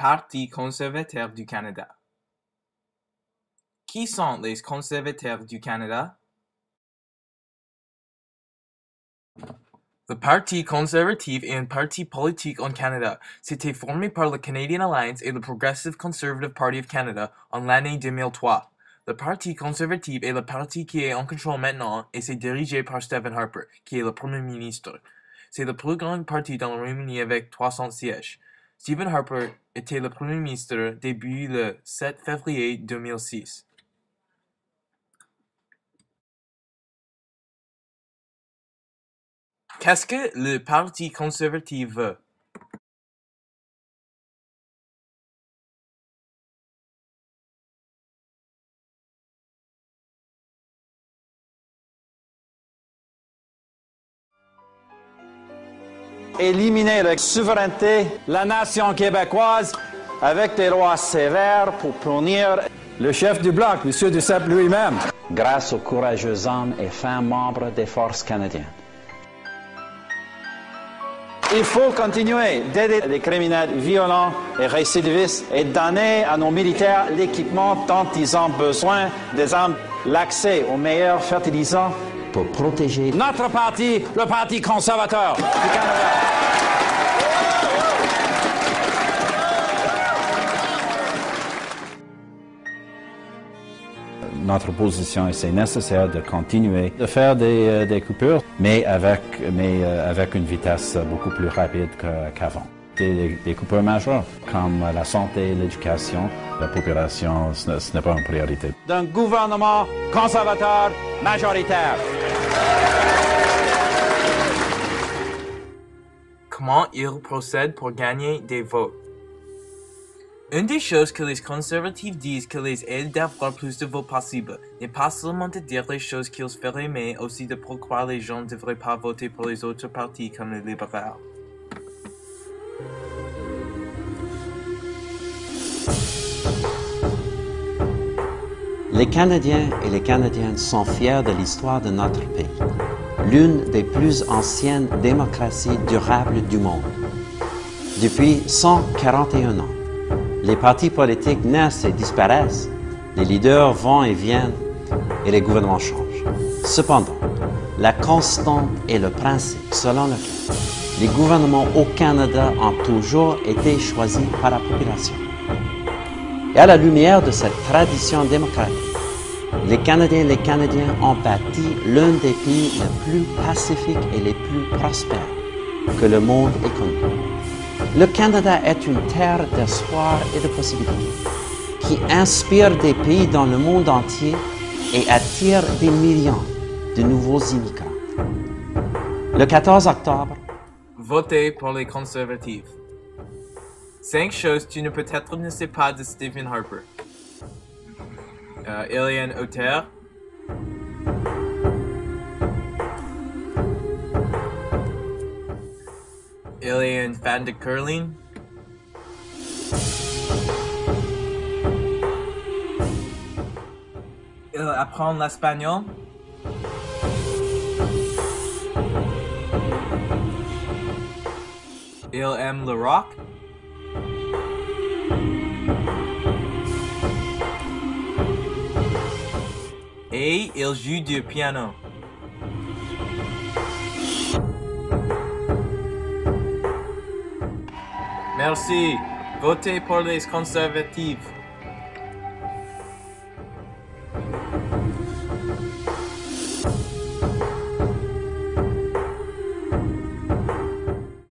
Parti conservateur du Canada. Qui sont les conservateurs du Canada? Le Parti conservatif est un parti politique au Canada. C'était formé par le Canadian Alliance et le Progressive Conservative Party of Canada en l'année 2003. Le Parti conservatif est le parti qui est en contrôle maintenant et c'est dirigé par Stephen Harper, qui est le Premier ministre. C'est le plus grand parti dans le Royaume-Uni avec 300 sièges. Stephen Harper était le Premier ministre début le 7 février 2006. Qu'est-ce que le Parti conservatif veut? Éliminer la souveraineté, la nation québécoise, avec des lois sévères pour punir le chef du Bloc, M. Duceppe lui-même, grâce aux courageux hommes et femmes membres des forces canadiennes. Il faut continuer d'aider les criminels violents et récidivistes et donner à nos militaires l'équipement dont ils ont besoin, des armes, l'accès aux meilleurs fertilisants pour protéger notre parti, le Parti conservateur du Canada. Notre position, c'est nécessaire de continuer de faire des coupures, mais avec une vitesse beaucoup plus rapide qu'avant. Des coupures majeures, comme la santé, l'éducation, la population, ce n'est pas une priorité. D'un gouvernement conservateur majoritaire. Comment ils procèdent pour gagner des votes? Une des choses que les conservatifs disent que les aide d'avoir plus de votes possible n'est pas seulement de dire les choses qu'ils feraient, mais aussi de pourquoi les gens ne devraient pas voter pour les autres partis comme les libéraux. Les Canadiens et les Canadiennes sont fiers de l'histoire de notre pays, l'une des plus anciennes démocraties durables du monde. Depuis 141 ans, les partis politiques naissent et disparaissent, les leaders vont et viennent, et les gouvernements changent. Cependant, la constante est le principe selon lequel les gouvernements au Canada ont toujours été choisis par la population. Et à la lumière de cette tradition démocratique, les Canadiens et les Canadiennes ont bâti l'un des pays les plus pacifiques et les plus prospères que le monde ait connu. Le Canada est une terre d'espoir et de possibilités qui inspire des pays dans le monde entier et attire des millions de nouveaux immigrants. Le 14 octobre, votez pour les conservatifs. 5 choses tu ne peut-être ne sais pas de Stephen Harper. Il est un auteur. Il est un fan de curling. Il apprend l'espagnol. Il aime le rock. Et il joue du piano. Merci. Votez pour les conservatifs.